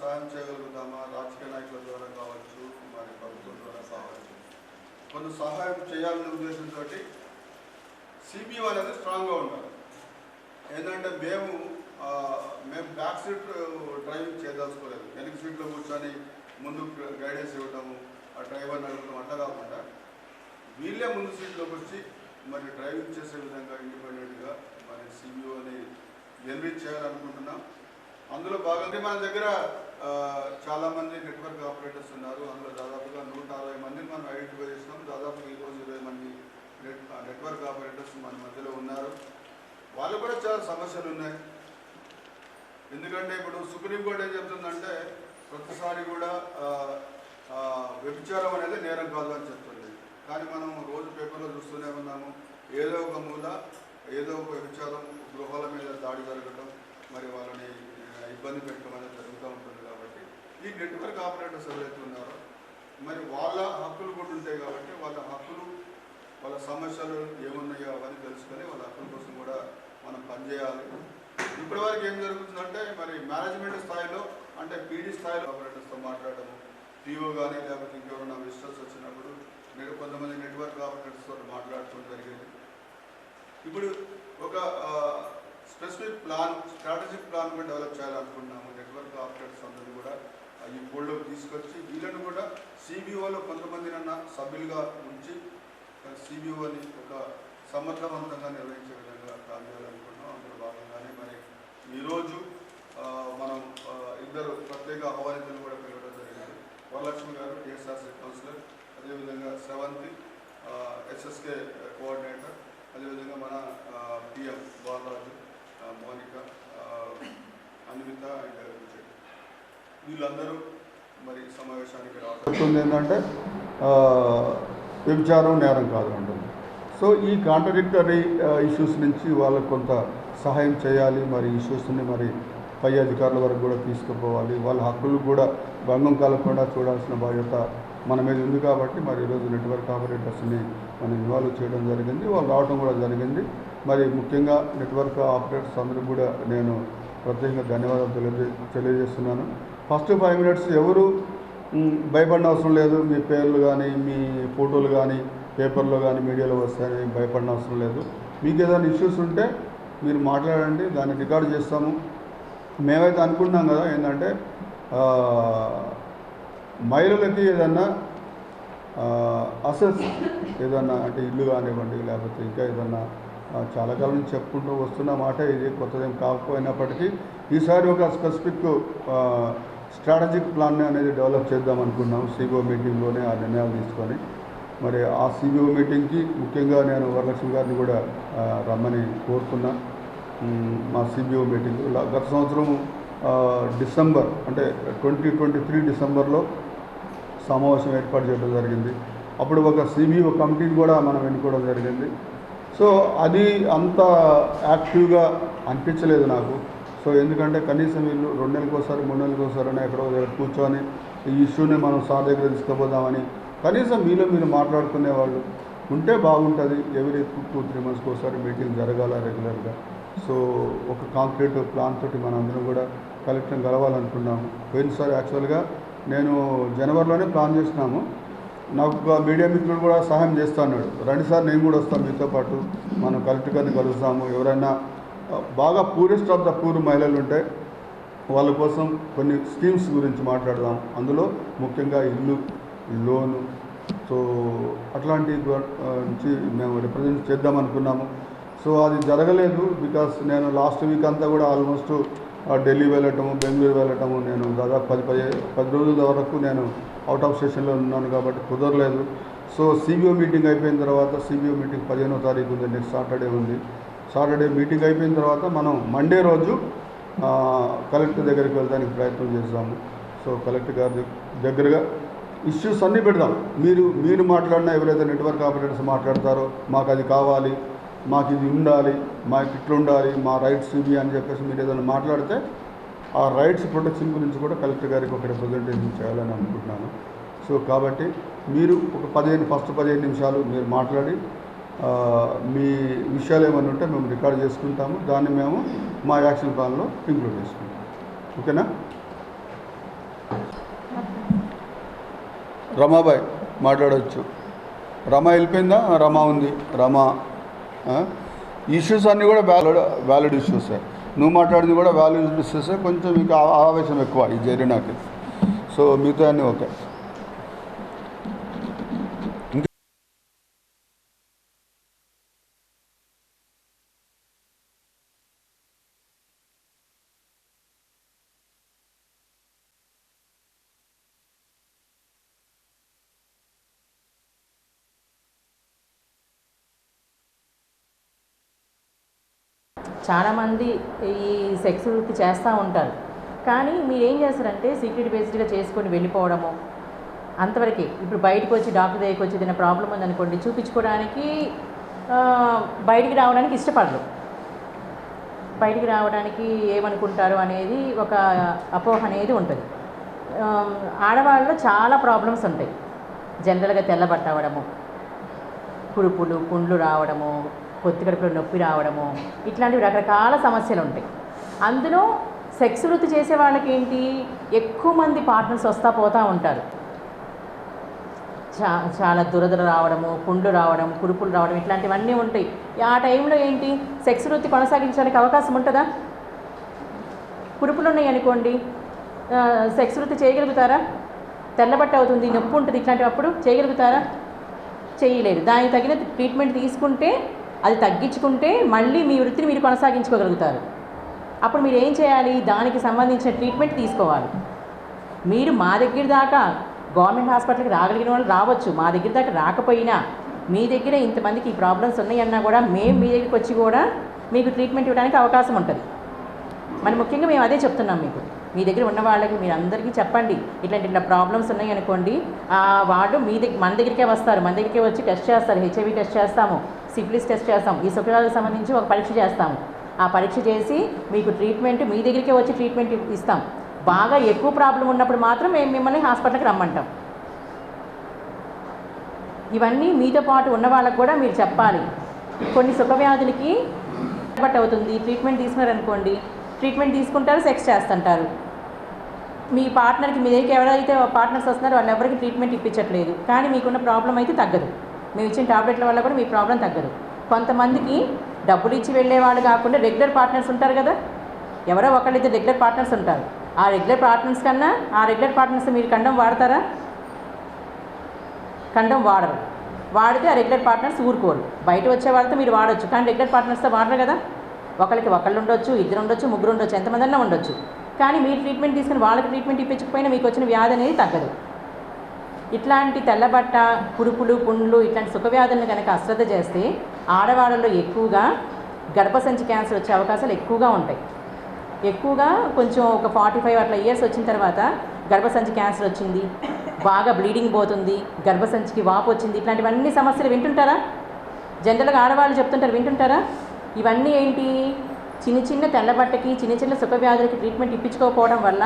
సహాయం చేయగలుగుతామా? రాజకీయ నాయకుల ద్వారా కావచ్చు, మరి ప్రభుత్వం ద్వారా కావచ్చు, కొంత సహాయం చేయాలనే ఉద్దేశంతో సిబిఓ అనేది స్ట్రాంగ్గా ఉండాలి. ఏంటంటే మేము బ్యాక్ సీట్ డ్రైవింగ్ చేయదలుచుకోలేదు. వెనక సీట్లో కూర్చొని ముందు గైడెన్స్ ఇవ్వటము, ఆ డ్రైవర్ నడపడం అట్లా కాకుండా వీళ్ళే ముందు సీట్లోకి వచ్చి మరి డ్రైవింగ్ చేసే విధంగా ఇండిపెండెంట్గా మరి సిబిఓని ఎన్రిచ్ చేయాలనుకుంటున్నాం. అందులో భాగంగా మన దగ్గర చాలామంది నెట్వర్క్ ఆపరేటర్స్ ఉన్నారు. అందులో దాదాపుగా 160 మందిని మనం ఐడెంటిఫై చేసినాం. దాదాపుగా ఈరోజు 20 మంది నెట్వర్క్ ఆపరేటర్స్ మన మధ్యలో ఉన్నారు. వాళ్ళు కూడా చాలా సమస్యలు ఉన్నాయి. ఎందుకంటే ఇప్పుడు సుప్రీంకోర్టు ఏం చెప్తుందంటే ప్రతిసారి కూడా వ్యభిచారం అనేది నేరం కాదు అని చెప్తుంది. కానీ మనం రోజు పేపర్లో చూస్తూనే ఉన్నాము, ఏదో ఒక మూల ఏదో ఒక వ్యభిచారం గృహాల మీద దాడి జరగడం, మరి వాళ్ళని ఇబ్బంది పెట్టడం అనేది జరుగుతూ ఉంటుంది. కాబట్టి ఈ నెట్వర్క్ ఆపరేటర్స్ ఎవరైతే ఉన్నారో మరి వాళ్ళ హక్కులు కూడా ఉంటాయి. కాబట్టి వాళ్ళ హక్కులు, వాళ్ళ సమస్యలు ఏమున్నాయో అవన్నీ తెలుసుకొని వాళ్ళ హక్కుల కోసం కూడా మనం పనిచేయాలి. ఇప్పటివరకు ఏం జరుగుతుందంటే మరి మేనేజ్మెంట్ స్థాయిలో అంటే పీడీ స్థాయిలో ఆపరేటర్స్తో మాట్లాడటము, పిఓ కానీ లేకపోతే ఇంకెవరైనా విజిటర్స్ వచ్చినప్పుడు కొంతమంది నెట్వర్క్ ఆపరేటర్స్తో మాట్లాడటం జరిగేది. ఇప్పుడు ఒక స్పెసిఫిక్ ప్లాన్, స్ట్రాటజిక్ ప్లాన్ కూడా డెవలప్ చేయాలనుకుంటున్నాము. నెట్వర్క్ ఆపరేటర్స్ అందరూ కూడా ఈ బోర్డులోకి తీసుకొచ్చి వీళ్ళను కూడా సిబిఓలో కొంతమందినన్నా సభ్యులుగా ఉంచి సిబిఓని ఒక సమర్థవంతంగా నిర్వహించే విధంగా పనిచేయాలనుకుంటున్నాం. అందులో భాగంగానే మరి ఈరోజు మనం ఇద్దరు ప్రత్యేక ఆహ్వానితులు కూడా పిలవడం జరిగింది. వరలక్ష్మి గారు టీఎస్ఆర్సీ కౌన్సిలర్, అదేవిధంగా శ్రవంతి ఎస్ఎస్కే కోఆర్డినేటర్, అదేవిధంగా మన పిఎం బాలరాజు, మోనిక, అన్విత అండ్ విజయ్, వీళ్ళందరూ మరి సమావేశానికి రావడం ఏంటంటే వ్యభిచారం నేరం కాదు అంటుంది. సో ఈ కాంట్రడిక్టరీ ఇష్యూస్ నుంచి వాళ్ళకు కొంత సహాయం చేయాలి. మరి ఇష్యూస్ని మరి పై అధికారుల వరకు కూడా తీసుకుపోవాలి. వాళ్ళ హక్కులు కూడా భంగం కలగకుండా చూడాల్సిన బాధ్యత మన మీద ఉంది. కాబట్టి మరి ఈరోజు నెట్వర్క్ ఆపరేటర్స్ని మనం ఇన్వాల్వ్ చేయడం జరిగింది. వాళ్ళు రావడం కూడా జరిగింది. మరి ముఖ్యంగా నెట్వర్క్ ఆపరేటర్స్ అందరూ కూడా నేను ప్రత్యేకంగా ధన్యవాదాలు తెలియజేస్తున్నాను. ఫస్ట్ 5 minutes ఎవరు భయపడిన అవసరం లేదు. మీ పేర్లు కానీ మీ ఫోటోలు కానీ పేపర్లో కానీ మీడియాలో వస్తాయని భయపడిన అవసరం లేదు. మీకు ఏదైనా ఇష్యూస్ ఉంటే మీరు మాట్లాడండి, దాన్ని రికార్డ్ చేస్తాము. మేమైతే అనుకుంటున్నాం కదా ఏంటంటే మహిళలకి ఏదన్నా అసెస్ ఏదన్నా అంటే ఇల్లు కానివ్వండి లేకపోతే ఇంకా ఏదన్నా చాలా కాలం నుంచి చెప్పుకుంటూ వస్తున్న మాట, ఇది కొత్తదేం కాకపోయినప్పటికీ ఈసారి ఒక స్పెసిఫిక్ స్ట్రాటజిక్ ప్లాన్ అనేది డెవలప్ చేద్దాం అనుకున్నాం. సిబిఓ మీటింగ్లోనే ఆ నిర్ణయాలు తీసుకొని మరి ఆ సిబిఓ మీటింగ్కి ముఖ్యంగా నేను వరలక్ష్మి గారిని కూడా రమ్మని కోరుతున్నా. మా సిబిఓ మీటింగ్ గత సంవత్సరం డిసెంబర్ అంటే 2023 డిసెంబర్లో సమావేశం ఏర్పాటు చేయడం జరిగింది. అప్పుడు ఒక సిబిఓ కమిటీని కూడా మనం ఎన్నుకోవడం జరిగింది. సో అది అంత యాక్టివ్గా అనిపించలేదు నాకు. సో ఎందుకంటే కనీసం వీళ్ళు 2 నెలలకు ఒకసారి 3 నెలలకు ఒకసారి ఎక్కడో కూర్చొని ఈ ఇష్యూని మనం సార్ దగ్గర తీసుకుపోదామని కనీసం మీరు మాట్లాడుకునే వాళ్ళు ఉంటే బాగుంటుంది. ఎవ్రీ 2-3 monthsకి ఒకసారి మీటింగ్ జరగాల రెగ్యులర్గా. సో ఒక కాంక్రీట్ ప్లాన్ తోటి మనం అందరం కూడా కలెక్టర్ని కలవాలనుకున్నాము. పోయినసారి యాక్చువల్గా నేను జనవరిలోనే ప్లాన్ చేసినాము. నాకు ఒక మీడియా మిత్రుడు కూడా సహాయం చేస్తా అన్నాడు, రండి సార్ నేను కూడా వస్తాను మీతో పాటు, మనం కలెక్టర్ గారిని కలుస్తాము. ఎవరైనా బాగా పూరెస్ట్ ఆఫ్ ద పూర్ మహిళలు ఉంటే వాళ్ళ కోసం కొన్ని స్కీమ్స్ గురించి మాట్లాడదాం. అందులో ముఖ్యంగా ఇల్లు, లోను, సో అట్లాంటి నుంచి మేము రిప్రజెంట్ చేద్దాం అనుకున్నాము. సో అది జరగలేదు. బికాస్ నేను లాస్ట్ వీక్ అంతా కూడా ఆల్మోస్ట్ ఢిల్లీ వెళ్ళటము, బెంగళూరు వెళ్ళటము, నేను దాదాపు 10 రోజుల వరకు నేను అవుట్ ఆఫ్ స్టేషన్లో ఉన్నాను కాబట్టి కుదరలేదు. సో సిబిఓ మీటింగ్ అయిపోయిన తర్వాత, సిబిఓ మీటింగ్ 15వ తారీఖు ఉంది, నెక్స్ట్ సాటర్డే ఉంది. సాటర్డే మీటింగ్ అయిపోయిన తర్వాత మనం మండే రోజు కలెక్టర్ దగ్గరికి వెళ్ళడానికి ప్రయత్నం చేస్తాము. సో కలెక్టర్ గారి దగ్గరగా ఇష్యూస్ అన్నీ పెడదాం. మీరు మాట్లాడినా ఎవరైతే నెట్వర్క్ ఆపరేటర్స్ మాట్లాడతారో మాకు అది కావాలి, మాకు ఇది ఉండాలి, మాకు ఇట్లా ఉండాలి, మా రైట్స్ ఇవి అని చెప్పేసి మీరు ఏదైనా మాట్లాడితే ఆ రైట్స్ ప్రొటెక్షన్ గురించి కూడా కలెక్టర్ గారికి ఒక రిప్రజెంటేషన్ చేయాలని అనుకుంటున్నాను. సో కాబట్టి మీరు ఒక 15 నిమిషాలు మీరు మాట్లాడి మీ విషయాలు ఏమైనా ఉంటే మేము రికార్డ్ చేసుకుంటాము. దాన్ని మేము మా యాక్షన్ ప్లాన్లో ఇంక్లూడ్ చేసుకుంటాం. ఓకేనా? రమాబాయ్ మాట్లాడవచ్చు. రమ వెళ్ళిపోయిందా? రమ ఉంది. రమ ఇష్యూస్ అన్నీ కూడా వ్యాలిడ్ ఇష్యూసే. నువ్వు మాట్లాడింది కూడా వ్యాలిడ్ ఇష్యూసే. కొంచెం మీకు ఆవేశం ఎక్కువ ఈ జరీనాకి. సో మిగతా అన్నీ ఓకే. చాలామంది ఈ సెక్స్ వృత్తి చేస్తూ ఉంటారు. కానీ మీరు ఏం చేస్తారంటే సీక్రెట్ బేస్డ్గా చేసుకొని వెళ్ళిపోవడము అంతవరకే. ఇప్పుడు బయటకు వచ్చి డాక్టర్ దగ్గరికి వచ్చి ఏదైనా ప్రాబ్లం ఉందనుకోండి, చూపించుకోవడానికి బయటికి రావడానికి ఇష్టపడరు. బయటికి రావడానికి ఏమనుకుంటారు అనేది ఒక అపోహ అనేది ఉంటుంది. ఆడవాళ్ళలో చాలా ప్రాబ్లమ్స్ ఉంటాయి. జనరల్గా తెల్లబట్ట అవ్వడము, కురుపులు, పుండ్లు రావడము, పొత్తి కడుపులో నొప్పి రావడము, ఇట్లాంటివి రకరకాల సమస్యలు ఉంటాయి. అందులో సెక్స్ వృత్తి చేసే వాళ్ళకి ఏంటి, ఎక్కువ మంది పార్ట్నర్స్ వస్తూ పోతూ ఉంటారు. చాలా దురద రావడము, పుండ్లు రావడం, కురుపులు రావడం, ఇట్లాంటివన్నీ ఉంటాయి. ఆ టైంలో ఏంటి, సెక్స్ వృత్తి కొనసాగించడానికి అవకాశం ఉంటుందా? కురుపులు ఉన్నాయి అనుకోండి, సెక్స్ వృత్తి చేయగలుగుతారా? తెల్లబట్ట అవుతుంది, నొప్పి ఉంటుంది, ఇట్లాంటివప్పుడు చేయగలుగుతారా? చేయలేరు. దానికి తగిన ట్రీట్మెంట్ తీసుకుంటే, అది తగ్గించుకుంటే మళ్ళీ మీ వృత్తిని మీరు కొనసాగించుకోగలుగుతారు. అప్పుడు మీరు ఏం చేయాలి, దానికి సంబంధించిన ట్రీట్మెంట్ తీసుకోవాలి. మీరు మా దగ్గర దాకా గవర్నమెంట్ హాస్పిటల్కి రాగలిగిన వాళ్ళు రావచ్చు. మా దగ్గర దాకా రాకపోయినా మీ దగ్గర ఇంతమందికి ఈ ప్రాబ్లమ్స్ ఉన్నాయన్నా కూడా మేము మీ దగ్గరికి వచ్చి కూడా మీకు ట్రీట్మెంట్ ఇవ్వడానికి అవకాశం ఉంటుంది. మరి ముఖ్యంగా మేము అదే చెప్తున్నాం మీకు. మీ దగ్గర ఉన్న వాళ్ళకి మీరు అందరికీ చెప్పండి, ఇట్లా ప్రాబ్లమ్స్ ఉన్నాయి అనుకోండి, వాళ్ళు మన దగ్గరికే వస్తారు. మన దగ్గరికే వచ్చి టెస్ట్ చేస్తారు. హెచ్ఐవి టెస్ట్ చేస్తాము, సిఫిలిస్ టెస్ట్ చేస్తాం, ఈ శుక్రవారికి సంబంధించి ఒక పరీక్ష చేస్తాము. ఆ పరీక్ష చేసి మీకు ట్రీట్మెంట్ మీ దగ్గరికే వచ్చి ట్రీట్మెంట్ ఇస్తాం. బాగా ఎక్కువ ప్రాబ్లం ఉన్నప్పుడు మాత్రం మేము మిమ్మల్ని హాస్పిటల్కి రమ్మంటాం. ఇవన్నీ మీతో పాటు ఉన్న వాళ్ళకు కూడా మీరు చెప్పాలి. కొన్ని సుఖవ్యాధులకి బట్ అవుతుంది, ట్రీట్మెంట్ తీసుకున్నారనుకోండి, ట్రీట్మెంట్ తీసుకుంటారు, సెక్స్ చేస్తుంటారు. మీ పార్ట్నర్కి, మీ దగ్గరికి ఎవరైతే పార్ట్నర్స్ వస్తున్నారో వాళ్ళు ఎవరికి ట్రీట్మెంట్ ఇప్పించట్లేదు, కానీ మీకున్న ప్రాబ్లం అయితే తగ్గదు. మేము ఇచ్చిన టాబ్లెట్ల వల్ల కూడా మీ ప్రాబ్లం తగ్గదు. కొంతమందికి డబ్బులు ఇచ్చి వెళ్ళేవాళ్ళు కాకుండా రెగ్యులర్ పార్ట్నర్స్ ఉంటారు కదా, ఎవరో ఒకళ్ళిద్దరు రెగ్యులర్ పార్ట్నర్స్ ఉంటారు. ఆ రెగ్యులర్ పార్ట్నర్స్ కన్నా ఆ రెగ్యులర్ పార్ట్నర్స్ మీరు కండం వాడతారా? కండం వాడరు. వాడితే ఆ రెగ్యులర్ పార్ట్నర్స్ ఊరుకోరు. బయట వచ్చే వాళ్ళతో మీరు వాడచ్చు, కానీ రెగ్యులర్ పార్ట్నర్స్తో వాడరు కదా. ఒకళ్ళు ఉండొచ్చు, ఇద్దరు ఉండొచ్చు, ముగ్గురు ఉండొచ్చు, ఎంతమంది అన్నా ఉండొచ్చు. కానీ మీరు ట్రీట్మెంట్ తీసుకుని వాళ్ళకి ట్రీట్మెంట్ ఇప్పించకపోయినా మీకు వచ్చిన వ్యాధి అనేది తగ్గదు. ఇట్లాంటి తెల్లబట్ట, కురుపులు, పుండ్లు, ఇట్లాంటి సుఖవ్యాధులను కనుక అశ్రద్ధ చేస్తే ఆడవాళ్ళలో ఎక్కువగా గర్భసంచి క్యాన్సర్ వచ్చే అవకాశాలు ఎక్కువగా ఉంటాయి. ఎక్కువగా కొంచెం ఒక 45 అట్లా ఇయర్స్ వచ్చిన తర్వాత గర్భసంచి క్యాన్సర్ వచ్చింది, బాగా బ్లీడింగ్ పోతుంది, గర్భసంచికి వాపు వచ్చింది, ఇట్లాంటివన్నీ సమస్యలు వింటుంటారా? జనరల్గా ఆడవాళ్ళు చెప్తుంటారు, వింటుంటారా? ఇవన్నీ ఏంటి, చిన్న చిన్న తెల్లబట్టకి, చిన్న చిన్న సుఖవ్యాధులకి ట్రీట్మెంట్ ఇప్పించుకోకపోవడం వల్ల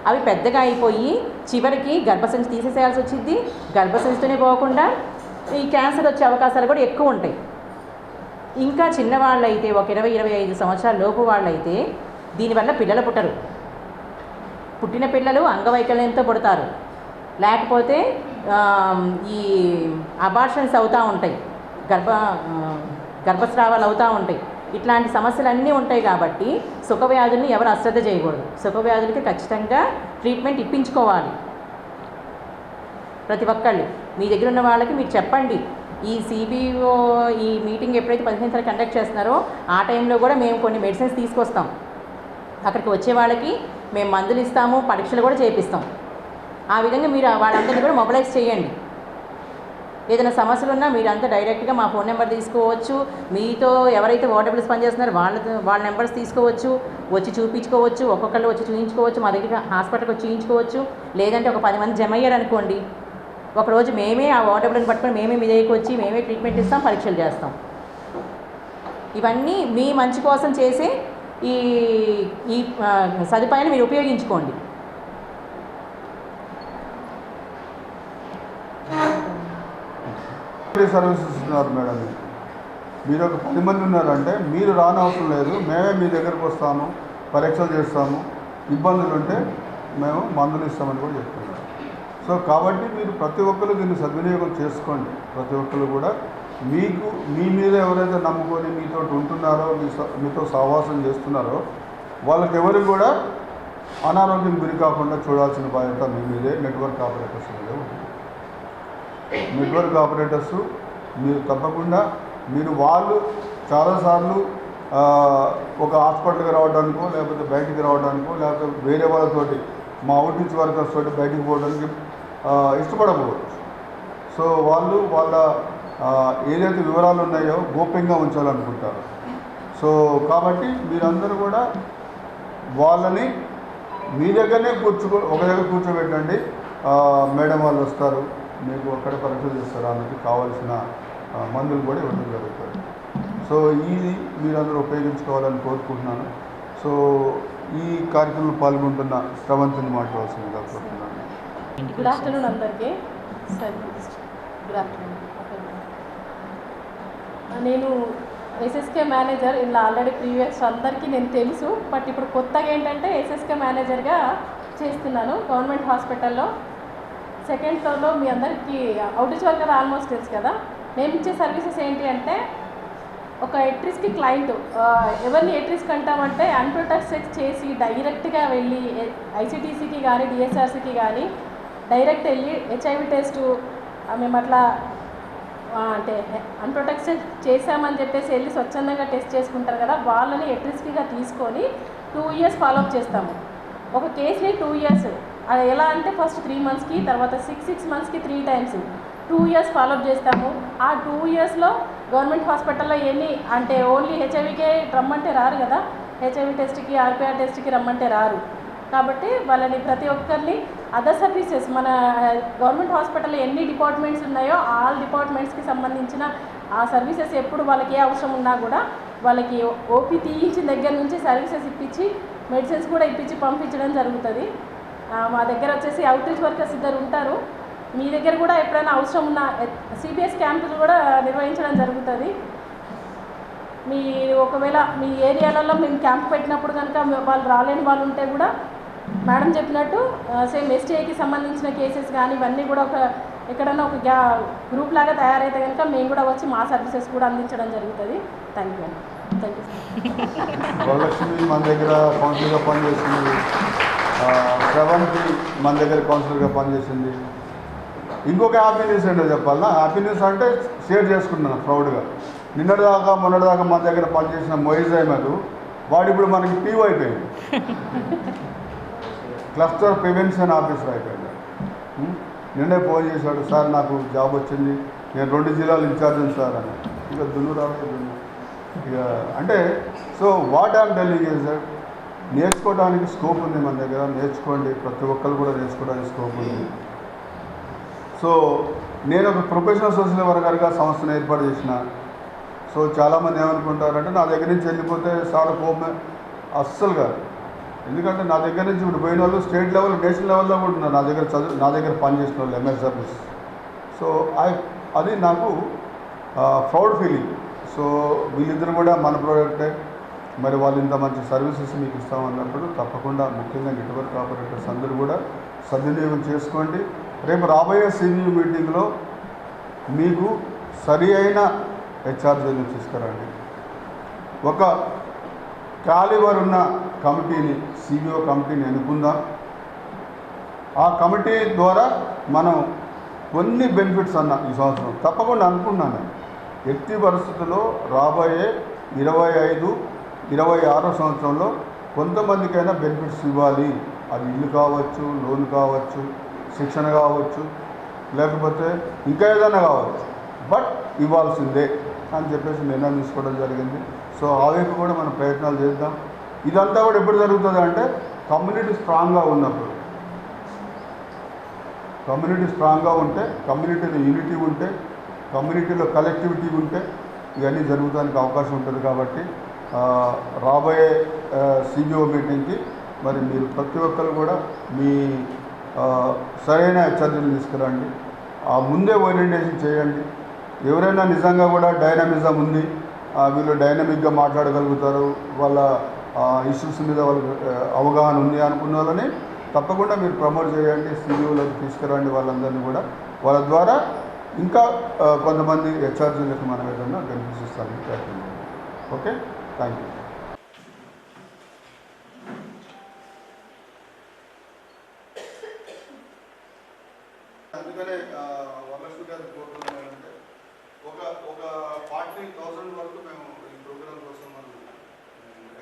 అవి పెద్దగా అయిపోయి చివరికి గర్భసంచి తీసేసేయాల్సి వచ్చింది. గర్భసంచితోనే పోకుండా ఈ క్యాన్సర్ వచ్చే అవకాశాలు కూడా ఎక్కువ ఉంటాయి. ఇంకా చిన్నవాళ్ళు అయితే, ఒక 20-25 సంవత్సరాల లోపు వాళ్ళు అయితే దీనివల్ల పిల్లలు పుట్టరు. పుట్టిన పిల్లలు అంగవైకల్యంతో పుడతారు, లేకపోతే ఈ అబార్షన్స్ అవుతూ ఉంటాయి, గర్భస్రావాలు అవుతూ ఉంటాయి. ఇట్లాంటి సమస్యలు ఉంటాయి. కాబట్టి సుఖవ్యాధుల్ని ఎవరు అశ్రద్ధ చేయకూడదు. సుఖవ్యాధులకి ఖచ్చితంగా ట్రీట్మెంట్ ఇప్పించుకోవాలి. ప్రతి ఒక్కళ్ళు మీ దగ్గర ఉన్న వాళ్ళకి మీరు చెప్పండి. ఈ సిబిఓ ఈ మీటింగ్ ఎప్పుడైతే 15 సార్లు కండక్ట్ చేస్తున్నారో ఆ టైంలో కూడా మేము కొన్ని మెడిసిన్స్ తీసుకొస్తాం. అక్కడికి వచ్చే వాళ్ళకి మేము మందులు ఇస్తాము, పరీక్షలు కూడా చేపిస్తాం. ఆ విధంగా మీరు వాళ్ళందరినీ కూడా మొబిలైజ్ చేయండి. ఏదైనా సమస్యలు ఉన్నా మీరంతా డైరెక్ట్గా మా ఫోన్ నెంబర్ తీసుకోవచ్చు. మీతో ఎవరైతే ఓటబుల్స్ పనిచేస్తున్నారో వాళ్ళ నెంబర్స్ తీసుకోవచ్చు, వచ్చి చూపించుకోవచ్చు. ఒక్కొక్కళ్ళు వచ్చి చూయించుకోవచ్చు, మా దగ్గర హాస్పిటల్కి వచ్చి చూయించుకోవచ్చు. లేదంటే ఒక 10 మంది జమ అయ్యారనుకోండి, ఒకరోజు మేమే ఆ ఓటబుల్ని పట్టుకొని మేమే మీ దగ్గరికి వచ్చి మేమే ట్రీట్మెంట్ ఇస్తాం, పరీక్షలు చేస్తాం. ఇవన్నీ మీ మంచి కోసం చేసే ఈ సదుపాయాన్ని మీరు ఉపయోగించుకోండి. సర్వీసెస్ ఉన్నారు మేడం, మీరు ఒక 10 మంది ఉన్నారంటే మీరు రానవసరం లేదు, మేమే మీ దగ్గరకు వస్తాము, పరీక్షలు చేస్తాము. ఇబ్బందులు ఉంటే మేము మందులు ఇస్తామని కూడా చెప్తున్నాం. సో కాబట్టి మీరు ప్రతి ఒక్కరు దీన్ని సద్వినియోగం చేసుకోండి. ప్రతి ఒక్కరు కూడా మీకు మీ మీద ఎవరైతే నమ్ముకొని మీతో ఉంటున్నారో మీతో సహవాసం చేస్తున్నారో వాళ్ళకి ఎవరికి కూడా అనారోగ్యం గురి కాకుండా చూడాల్సిన బాధ్యత మీ మీదే నెట్వర్క్ ఆపరేటర్స్ మీదే ఉంటుంది. నెట్వర్క్ ఆపరేటర్స్ మీరు తప్పకుండా వాళ్ళు చాలాసార్లు ఒక హాస్పిటల్కి రావడానికో లేకపోతే బయటికి రావడానికో లేకపోతే వేరే వాళ్ళతోటి మా అవుట్రీచ్ వర్కర్స్ తోటి బయటికి పోవడానికి ఇష్టపడకపోవచ్చు. సో వాళ్ళు వాళ్ళ ఏదైతే వివరాలు ఉన్నాయో గోప్యంగా ఉంచాలనుకుంటారు. సో కాబట్టి మీరందరూ కూడా వాళ్ళని మీ దగ్గరనే ఒక దగ్గర కూర్చోబెట్టండి. మేడం వాళ్ళు వస్తారు, మీకు అక్కడ పరీక్షలు చేస్తారు, అందుకు కావాల్సిన మందులు కూడా ఇవ్వడం జరుగుతుంది. సో ఇది మీరందరూ ఉపయోగించుకోవాలని కోరుకుంటున్నాను. సో ఈ కార్యక్రమంలో పాల్గొంటున్న శ్రవంతిని మాట్లాడాల్సిందిగా కోరుతున్నాను. గుడ్ ఆఫ్టర్నూన్ అందరికీ. Sir good afternoon. నేను ఎస్ఎస్కే మేనేజర్ ఇలా ఆల్రెడీ ప్రీవియస్ అందరికీ నేను తెలుసు. బట్ ఇప్పుడు కొత్తగా ఏంటంటే ఎస్ఎస్కే మేనేజర్గా చేస్తున్నాను గవర్నమెంట్ హాస్పిటల్లో సెకండ్ ఫ్లోర్లో. మీ అందరికీ అవుట్రీచ్ వర్కర్ ఆల్మోస్ట్ తెలుసు కదా. మేము ఇచ్చే సర్వీసెస్ ఏంటి అంటే ఒక ఎట్రిస్కి క్లయింట్ ఎవరిని ఎట్రిస్క్ అంటామంటే అన్ప్రొటెక్ట్ సెక్స్ చేసి డైరెక్ట్గా వెళ్ళి ఐసిటీసీకి కానీ డిఎస్ఆర్సీకి కానీ డైరెక్ట్ వెళ్ళి హెచ్ఐవి టెస్టు మేము అట్లా అంటే అన్ప్రొటెక్ట్ చేసామని చెప్పేసి వెళ్ళి స్వచ్ఛందంగా టెస్ట్ చేసుకుంటారు కదా, వాళ్ళని ఎట్రిస్క్గా తీసుకొని 2 years ఫాలోఅప్ చేస్తాము. ఒక కేసుని 2 years, అది ఎలా అంటే ఫస్ట్ 3 monthsకి, తర్వాత 6 monthsకి 3 times 2 years ఫాలోఅప్ చేస్తాము. ఆ 2 yearsలో గవర్నమెంట్ హాస్పిటల్లో ఎన్ని అంటే ఓన్లీ హెచ్ఐవికే రమ్మంటే రారు కదా, హెచ్ఐవి టెస్ట్కి ఆర్పిఆర్ టెస్ట్కి రమ్మంటే రారు. కాబట్టి వాళ్ళని ప్రతి ఒక్కరిని అదర్ సర్వీసెస్ మన గవర్నమెంట్ హాస్పిటల్లో ఎన్ని డిపార్ట్మెంట్స్ ఉన్నాయో ఆల్ డిపార్ట్మెంట్స్కి సంబంధించిన ఆ సర్వీసెస్ ఎప్పుడు వాళ్ళకి ఏ అవసరం ఉన్నా కూడా వాళ్ళకి ఓపీ తీయించిన దగ్గర నుంచి సర్వీసెస్ ఇప్పించి మెడిసిన్స్ కూడా ఇప్పించి పంపించడం జరుగుతుంది. మా దగ్గర వచ్చేసి అవుట్రీచ్ వర్కర్స్ 2 ఉంటారు. మీ దగ్గర కూడా ఎప్పుడైనా అవసరం ఉన్న సిబిఎస్ క్యాంపులు కూడా నిర్వహించడం జరుగుతుంది. మీ ఒకవేళ మీ ఏరియాలలో మేము క్యాంప్ పెట్టినప్పుడు కనుక వాళ్ళు రాలేని వాళ్ళు ఉంటే కూడా మేడం చెప్పినట్టు సేమ్ ఎస్టీఐకి సంబంధించిన కేసెస్ కానీ ఇవన్నీ కూడా ఎక్కడైనా ఒక గ్రూప్ లాగా తయారైతే కనుక మేము కూడా వచ్చి మా సర్వీసెస్ కూడా అందించడం జరుగుతుంది. Thank you. వరలక్ష్మి మన దగ్గర కౌన్సిలర్గా పనిచేసింది, శ్రవంతి మన దగ్గర కౌన్సిలర్గా పనిచేసింది. ఇంకొక హ్యాపీ న్యూస్ ఏంటో చెప్పాలా, హ్యాపీ న్యూస్ అంటే షేర్ చేసుకుంటున్నాను ప్రౌడ్గా. మొన్నటిదాకా మన దగ్గర పనిచేసిన మొయిజ్ అహ్మద్ వాడు ఇప్పుడు మనకి పీఓ అయిపోయింది, క్లస్టర్ ప్రివెన్షన్ ఆఫీసర్ అయిపోయాడు. నిన్నే ఫోన్ చేశాడు, సార్ నాకు జాబ్ వచ్చింది, నేను 2 జిల్లాలు ఇన్ఛార్జ్ సార్ అని. ఇక ఇక అంటే so what I'm telling is that నేర్చుకోవడానికి స్కోప్ ఉంది మన దగ్గర, నేర్చుకోండి. ప్రతి ఒక్కరు కూడా నేర్చుకోవడానికి స్కోప్ ఉంది. సో నేను ఒక ప్రొఫెషనల్ సోషల్ వర్కర్గా సంస్థను ఏర్పాటు చేసిన. సో చాలామంది ఏమనుకుంటారంటే నా దగ్గర నుంచి వెళ్ళిపోతే సార్ కోపం, అస్సలు కాదు. ఎందుకంటే నా దగ్గర నుంచి ఇప్పుడు పోయిన వాళ్ళు స్టేట్ లెవెల్, నేషనల్ లెవెల్లో కూడా ఉన్నారు నా దగ్గర పనిచేసిన వాళ్ళు ఎంఎస్ సర్వీస్. సో అది నాకు ప్రౌడ్ ఫీలింగ్. సో వీళ్ళిద్దరు కూడా మన ప్రోడక్టే, మరి వాళ్ళు ఇంత మంచి సర్వీసెస్ మీకు ఇస్తామన్నప్పుడు తప్పకుండా ముఖ్యంగా నెట్వర్క్ ఆపరేటర్స్ అందరూ కూడా సద్వినియోగం చేసుకోండి. రేపు రాబోయే సిబియు మీటింగ్లో మీకు సరి అయిన హెచ్ఆర్జీని తీసుకురండి. ఒక కాలివర్ ఉన్న కమిటీని, సిబిఓ కమిటీని ఎన్నుకుందాం. ఆ కమిటీ ద్వారా మనం కొన్ని బెనిఫిట్స్ ఈ సంవత్సరం తప్పకుండా అనుకున్నాను. ఎట్టి పరిస్థితుల్లో రాబోయే 25-26 సంవత్సరంలో కొంతమందికైనా బెనిఫిట్స్ ఇవ్వాలి. అది ఇల్లు కావచ్చు, లోన్ కావచ్చు, శిక్షణ కావచ్చు, లేకపోతే ఇంకా ఏదైనా కావచ్చు, బట్ ఇవ్వాల్సిందే అని చెప్పేసి నిర్ణయం తీసుకోవడం జరిగింది. సో ఆ వైపు కూడా మనం ప్రయత్నాలు చేద్దాం. ఇదంతా కూడా ఎప్పుడు జరుగుతుంది అంటే కమ్యూనిటీ స్ట్రాంగ్గా ఉన్నప్పుడు. కమ్యూనిటీ స్ట్రాంగ్గా ఉంటే, కమ్యూనిటీలో యూనిటీ ఉంటే, కమ్యూనిటీలో కలెక్టివిటీ ఉంటే ఇవన్నీ జరుగుతానికి అవకాశం ఉంటుంది. కాబట్టి రాబోయే సిబిఓ మీటింగ్కి మరి మీరు ప్రతి ఒక్కరు కూడా మీ సరైన హెచ్చరికలు తీసుకురండి. ముందే ఓరియంటేషన్ చేయండి. ఎవరైనా నిజంగా కూడా డైనమిజం ఉంది, వీళ్ళు డైనమిక్గా మాట్లాడగలుగుతారు, వాళ్ళ ఇష్యూస్ మీద వాళ్ళకి అవగాహన ఉంది అనుకున్న వాళ్ళని తప్పకుండా మీరు ప్రమోట్ చేయండి, సీఈఓలకు తీసుకురండి వాళ్ళందరినీ కూడా. వాళ్ళ ద్వారా ఇంకా కొంతమంది హెచ్ఆర్జీలకు మనం ఏదన్నా బెనిఫిట్స్ ఇస్తానికి ప్రయత్నం చేయండి. Okay, thank you. అందుకనే వరలక్ష్మి గారి కోరుతున్నాను అంటే ఒక 40,000